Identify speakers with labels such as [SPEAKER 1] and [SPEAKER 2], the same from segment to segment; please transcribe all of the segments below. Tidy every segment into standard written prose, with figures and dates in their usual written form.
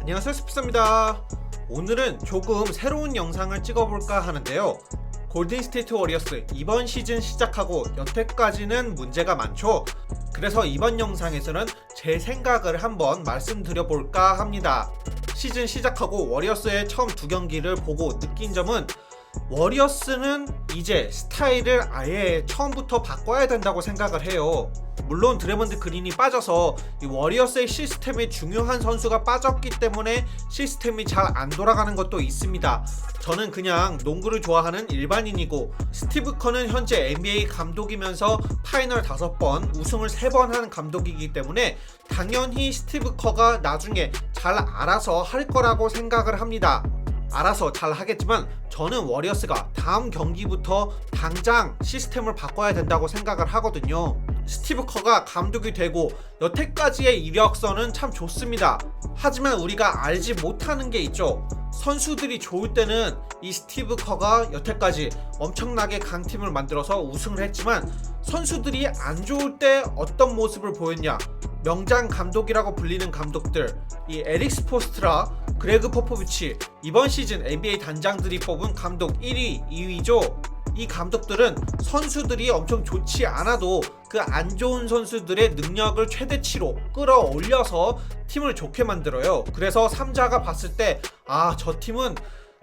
[SPEAKER 1] 안녕하세요, 스피서입니다. 오늘은 조금 새로운 영상을 찍어볼까 하는데요. 골든스테이트 워리어스 이번 시즌 시작하고 여태까지는 문제가 많죠. 그래서 이번 영상에서는 제 생각을 한번 말씀드려볼까 합니다. 시즌 시작하고 워리어스의 처음 두 경기를 보고 느낀 점은 워리어스는 이제 스타일을 아예 처음부터 바꿔야 된다고 생각을 해요. 물론 드래먼드 그린이 빠져서 이 워리어스의 시스템에 중요한 선수가 빠졌기 때문에 시스템이 잘 안 돌아가는 것도 있습니다. 저는 그냥 농구를 좋아하는 일반인이고, 스티브 커는 현재 NBA 감독이면서 파이널 5번, 우승을 3번 한 감독이기 때문에 당연히 스티브 커가 나중에 잘 알아서 할 거라고 생각을 합니다. 알아서 잘 하겠지만 저는 워리어스가 다음 경기부터 당장 시스템을 바꿔야 된다고 생각을 하거든요. 스티브 커가 감독이 되고 여태까지의 이력서는 참 좋습니다. 하지만 우리가 알지 못하는 게 있죠. 선수들이 좋을 때는 이 스티브 커가 여태까지 엄청나게 강팀을 만들어서 우승을 했지만, 선수들이 안 좋을 때 어떤 모습을 보였냐, 명장 감독이라고 불리는 감독들, 이 에릭 스포스트라, 그레그 포포비치, 이번 시즌 NBA 단장들이 뽑은 감독 1위, 2위죠. 이 감독들은 선수들이 엄청 좋지 않아도 그 안 좋은 선수들의 능력을 최대치로 끌어올려서 팀을 좋게 만들어요. 그래서 3자가 봤을 때 저 팀은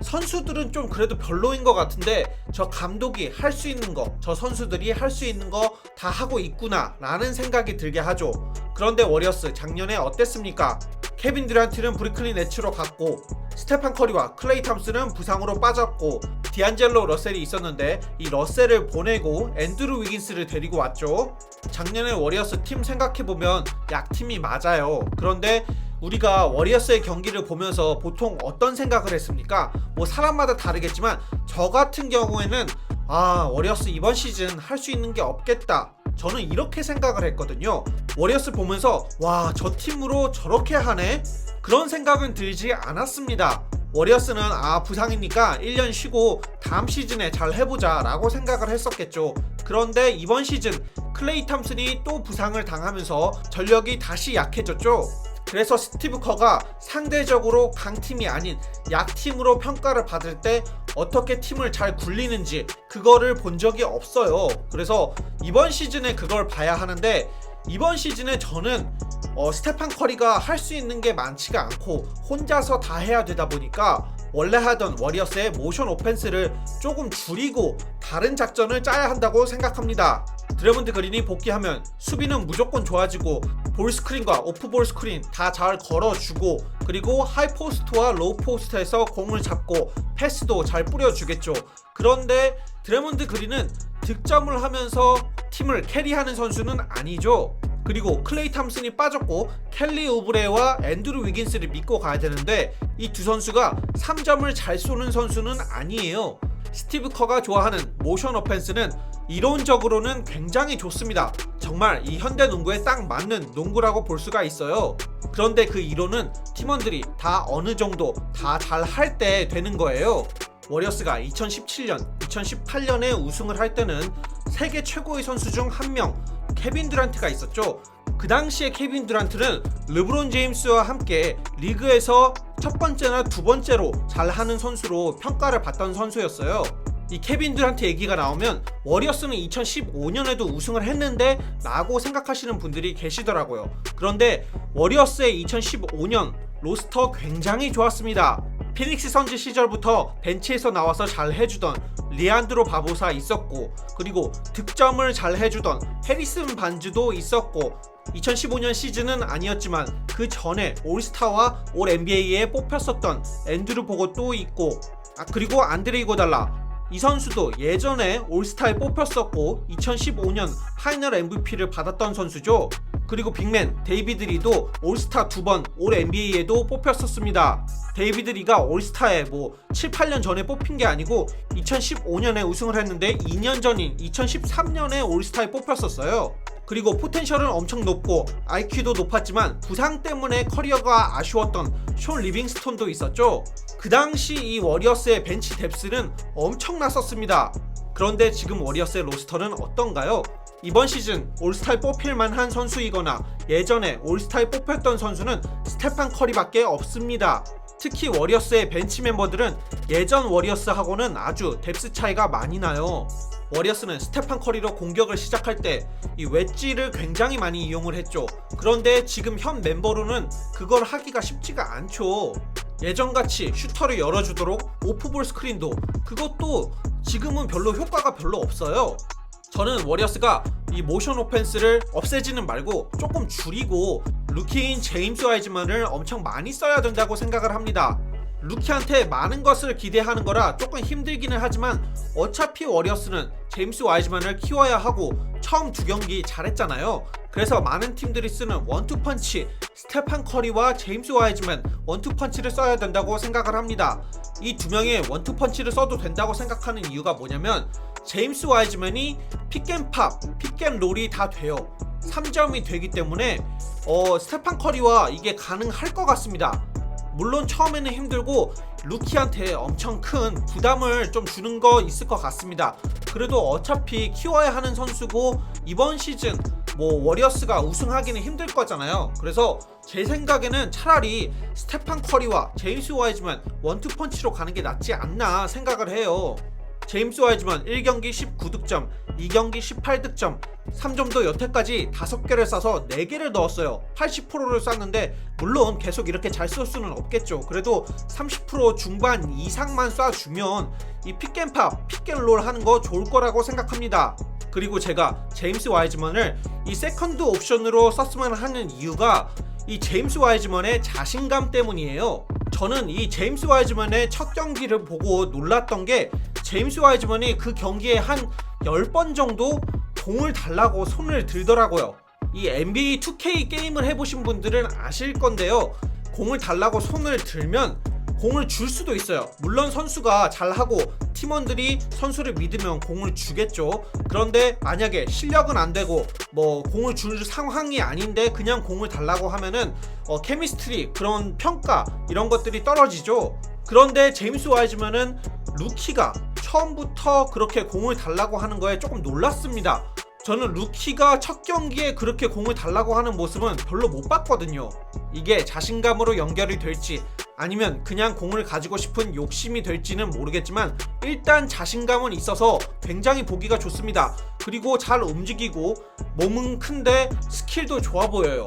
[SPEAKER 1] 선수들은 좀 그래도 별로인 것 같은데 저 감독이 할 수 있는 거, 저 선수들이 할 수 있는 거 다 하고 있구나 라는 생각이 들게 하죠. 그런데 워리어스 작년에 어땠습니까? 케빈 듀란트는 브루클린 네츠로 갔고, 스테판 커리와 클레이 탐슨은 부상으로 빠졌고, 디안젤로 러셀이 있었는데 이 러셀을 보내고 앤드루 위긴스를 데리고 왔죠. 작년에 워리어스 팀 생각해보면 약팀이 맞아요. 그런데 우리가 워리어스의 경기를 보면서 보통 어떤 생각을 했습니까? 뭐 사람마다 다르겠지만 저 같은 경우에는 워리어스 이번 시즌 할 수 있는 게 없겠다, 저는 이렇게 생각을 했거든요. 워리어스 보면서 와, 저 팀으로 저렇게 하네? 그런 생각은 들지 않았습니다. 워리어스는 부상이니까 1년 쉬고 다음 시즌에 잘 해보자 라고 생각을 했었겠죠. 그런데 이번 시즌 클레이 탐슨이 또 부상을 당하면서 전력이 다시 약해졌죠. 그래서 스티브 커가 상대적으로 강팀이 아닌 약팀으로 평가를 받을 때 어떻게 팀을 잘 굴리는지 그거를 본 적이 없어요. 그래서 이번 시즌에 그걸 봐야 하는데, 이번 시즌에 저는 스테판 커리가 할 수 있는 게 많지가 않고 혼자서 다 해야 되다 보니까 원래 하던 워리어스의 모션 오펜스를 조금 줄이고 다른 작전을 짜야 한다고 생각합니다. 드래먼드 그린이 복귀하면 수비는 무조건 좋아지고, 볼 스크린과 오프볼 스크린 다 잘 걸어주고, 그리고 하이포스트와 로우포스트에서 공을 잡고 패스도 잘 뿌려주겠죠. 그런데 드래먼드 그린은 득점을 하면서 팀을 캐리하는 선수는 아니죠. 그리고 클레이 탐슨이 빠졌고 켈리 우브레와 앤드루 위긴스를 믿고 가야 되는데 이 두 선수가 3점을 잘 쏘는 선수는 아니에요. 스티브 커가 좋아하는 모션 오펜스는 이론적으로는 굉장히 좋습니다. 정말 이 현대 농구에 딱 맞는 농구라고 볼 수가 있어요. 그런데 그 이론은 팀원들이 다 어느 정도 다 잘 할 때 되는 거예요. 워리어스가 2017년, 2018년에 우승을 할 때는 세계 최고의 선수 중 한 명, 케빈 듀란트가 있었죠. 그 당시에 케빈 듀란트는 르브론 제임스와 함께 리그에서 첫 번째나 두 번째로 잘하는 선수로 평가를 받던 선수였어요. 이 케빈 듀란트 얘기가 나오면 워리어스는 2015년에도 우승을 했는데 라고 생각하시는 분들이 계시더라고요. 그런데 워리어스의 2015년 로스터 굉장히 좋았습니다. 피닉스 선즈 시절부터 벤치에서 나와서 잘 해주던 리안드로 바보사 있었고, 그리고 득점을 잘 해주던 해리슨 반즈도 있었고, 2015년 시즌은 아니었지만 그 전에 올스타와 올 NBA에 뽑혔었던 앤드루 보것도 있고, 그리고 안드레 이고달라, 이 선수도 예전에 올스타에 뽑혔었고 2015년 파이널 MVP를 받았던 선수죠. 그리고 빅맨 데이비드 리도 올스타 2번, 올 NBA에도 뽑혔었습니다. 데이비드 리가 올스타에 7, 8년 전에 뽑힌 게 아니고 2015년에 우승을 했는데 2년 전인 2013년에 올스타에 뽑혔었어요. 그리고 포텐셜은 엄청 높고 IQ도 높았지만 부상 때문에 커리어가 아쉬웠던 숀 리빙스톤도 있었죠. 그 당시 이 워리어스의 벤치 뎁스는 엄청났었습니다. 그런데 지금 워리어스의 로스터는 어떤가요? 이번 시즌 올스타에 뽑힐만 한 선수이거나 예전에 올스타에 뽑혔던 선수는 스테판 커리밖에 없습니다. 특히 워리어스의 벤치 멤버들은 예전 워리어스하고는 아주 뎁스 차이가 많이 나요. 워리어스는 스테판 커리로 공격을 시작할 때 이 웨지를 굉장히 많이 이용을 했죠. 그런데 지금 현 멤버로는 그걸 하기가 쉽지가 않죠. 예전같이 슈터를 열어주도록 오프볼 스크린도 그것도 지금은 별로 효과가 별로 없어요. 저는 워리어스가 이 모션 오펜스를 없애지는 말고 조금 줄이고 루키인 제임스 와이즈만을 엄청 많이 써야 된다고 생각을 합니다. 루키한테 많은 것을 기대하는 거라 조금 힘들기는 하지만 어차피 워리어스는 제임스 와이즈만을 키워야 하고 처음 2경기 잘했잖아요. 그래서 많은 팀들이 쓰는 원투펀치 스테판 커리와 제임스 와이즈만 원투펀치를 써야 된다고 생각을 합니다. 이 두 명의 원투펀치를 써도 된다고 생각하는 이유가 뭐냐면 제임스 와이즈만이 픽앤팝, 픽앤롤이 다 돼요. 3점이 되기 때문에 스테판 커리와 이게 가능할 것 같습니다. 물론 처음에는 힘들고 루키한테 엄청 큰 부담을 좀 주는 거 있을 것 같습니다. 그래도 어차피 키워야 하는 선수고 이번 시즌 워리어스가 우승하기는 힘들 거잖아요. 그래서 제 생각에는 차라리 스테판 커리와 제임스 와이즈만 원투펀치로 가는 게 낫지 않나 생각을 해요. 제임스 와이즈만 1경기 19득점, 2경기 18득점, 3점도 여태까지 5개를 쏴서 4개를 넣었어요. 80%를 쐈는데 물론 계속 이렇게 잘 쏠 수는 없겠죠. 그래도 30% 중반 이상만 쏴주면 이 픽앤팝, 픽앤롤 하는 거 좋을 거라고 생각합니다. 그리고 제가 제임스 와이즈만을 이 세컨드 옵션으로 썼으면 하는 이유가 이 제임스 와이즈만의 자신감 때문이에요. 저는 이 제임스 와이즈만의 첫 경기를 보고 놀랐던 게 제임스 와이즈만이 그 경기에 한 10번 정도 공을 달라고 손을 들더라고요. 이 NBA 2K 게임을 해보신 분들은 아실 건데요. 공을 달라고 손을 들면 공을 줄 수도 있어요. 물론 선수가 잘하고 팀원들이 선수를 믿으면 공을 주겠죠. 그런데 만약에 실력은 안 되고 공을 줄 상황이 아닌데 그냥 공을 달라고 하면은 케미스트리, 그런 평가 이런 것들이 떨어지죠. 그런데 제임스 와이즈만은 루키가 처음부터 그렇게 공을 달라고 하는 거에 조금 놀랐습니다. 저는 루키가 첫 경기에 그렇게 공을 달라고 하는 모습은 별로 못 봤거든요. 이게 자신감으로 연결이 될지 아니면 그냥 공을 가지고 싶은 욕심이 될지는 모르겠지만 일단 자신감은 있어서 굉장히 보기가 좋습니다. 그리고 잘 움직이고 몸은 큰데 스킬도 좋아 보여요.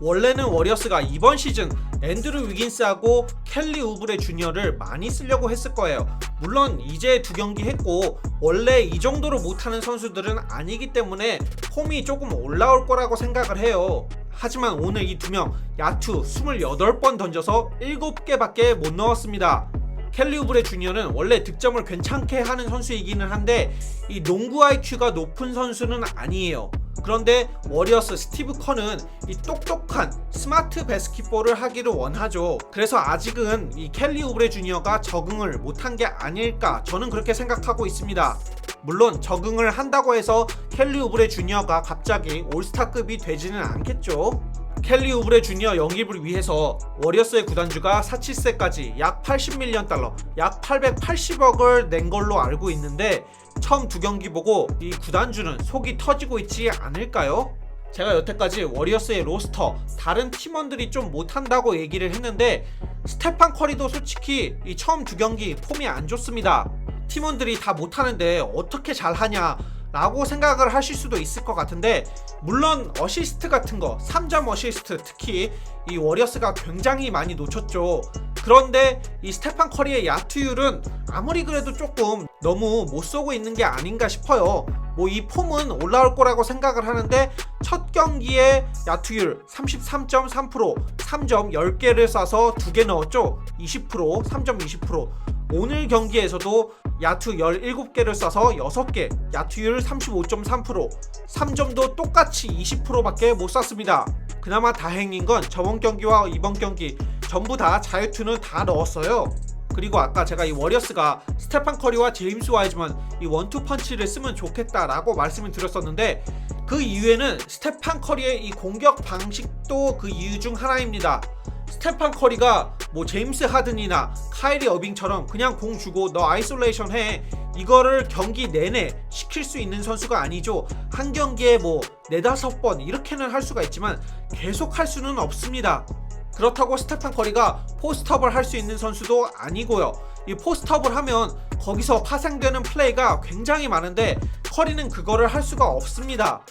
[SPEAKER 1] 원래는 워리어스가 이번 시즌 앤드루 위긴스하고 켈리 우브레 주니어를 많이 쓰려고 했을 거예요. 물론 이제 2경기 했고 원래 이 정도로 못하는 선수들은 아니기 때문에 폼이 조금 올라올 거라고 생각을 해요. 하지만 오늘 이 2명 야투 28번 던져서 7개밖에 못 넣었습니다. 켈리 우브레 주니어는 원래 득점을 괜찮게 하는 선수이기는 한데 이 농구 IQ가 높은 선수는 아니에요. 그런데 워리어스 스티브 커는 이 똑똑한 스마트 바스켓볼을 하기를 원하죠. 그래서 아직은 이 켈리 우브레 주니어가 적응을 못한 게 아닐까 저는 그렇게 생각하고 있습니다. 물론 적응을 한다고 해서 켈리 우브레 주니어가 갑자기 올스타급이 되지는 않겠죠. 켈리 우브레 주니어 영입을 위해서 워리어스의 구단주가 사치세까지 약 80밀리언 달러, 약 880억을 낸 걸로 알고 있는데 처음 2경기 보고 이 구단주는 속이 터지고 있지 않을까요? 제가 여태까지 워리어스의 로스터 다른 팀원들이 좀 못한다고 얘기를 했는데 스테판 커리도 솔직히 이 처음 2경기 폼이 안 좋습니다. 팀원들이 다 못하는데 어떻게 잘하냐 라고 생각을 하실 수도 있을 것 같은데 물론 어시스트 같은 거 3점 어시스트 특히 이 워리어스가 굉장히 많이 놓쳤죠. 그런데 이 스테판 커리의 야투율은 아무리 그래도 조금 너무 못 쏘고 있는 게 아닌가 싶어요. 이 폼은 올라올 거라고 생각을 하는데 첫 경기에 야투율 33.3%, 3점 10개를 쏴서 2개 넣었죠. 20%, 3점 20%. 오늘 경기에서도 야투 17개를 쏴서 6개, 야투율 35.3%, 3점도 똑같이 20%밖에 못 쐈습니다. 그나마 다행인 건 저번 경기와 이번 경기 전부 다 자유투는 다 넣었어요. 그리고 아까 제가 이 워리어스가 스테판 커리와 제임스 와이즈만 이 원투 펀치를 쓰면 좋겠다라고 말씀을 드렸었는데 그 이유에는 스테판 커리의 이 공격 방식도 그 이유 중 하나입니다. 스테판 커리가 뭐 제임스 하든이나 카이리 어빙처럼 그냥 공 주고 너 아이솔레이션 해, 이거를 경기 내내 시킬 수 있는 선수가 아니죠. 한 경기에 뭐 4-5번 이렇게는 할 수가 있지만 계속 할 수는 없습니다. 그렇다고 스테판 커리가 포스트업을 할 수 있는 선수도 아니고요. 이 포스트업을 하면 거기서 파생되는 플레이가 굉장히 많은데 커리는 그거를 할 수가 없습니다.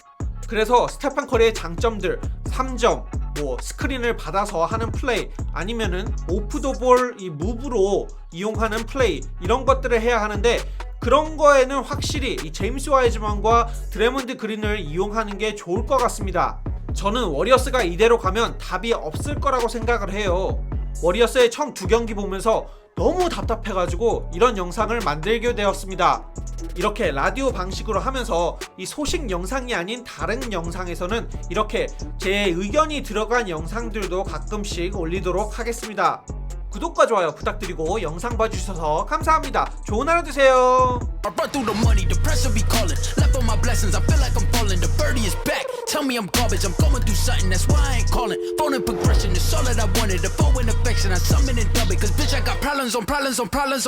[SPEAKER 1] 그래서 스테판 커리의 장점들 3점, 뭐 스크린을 받아서 하는 플레이, 아니면은 오프 더 볼 이 무브로 이용하는 플레이, 이런 것들을 해야 하는데 그런 거에는 확실히 이 제임스 와이즈먼과 드래몬드 그린을 이용하는 게 좋을 것 같습니다. 저는 워리어스가 이대로 가면 답이 없을 거라고 생각을 해요. 워리어스의 처음 2경기 보면서 너무 답답해가지고 이런 영상을 만들게 되었습니다. 이렇게 라디오 방식으로 하면서 이 소식 영상이 아닌 다른 영상에서는 이렇게 제 의견이 들어간 영상들도 가끔씩 올리도록 하겠습니다. 구독과 좋아요 부탁드리고 영상 봐주셔서 감사합니다. 좋은 하루 되세요.
[SPEAKER 2] I run through the money, the pressure be calling. Left on my blessings, I feel like I'm falling. The birdie is back. Tell me I'm garbage, I'm going through something, that's why I ain't calling. Phone and progression is all that I wanted. The phone and affection, I summon and dub it. Cause bitch, I got problems on problems on problems on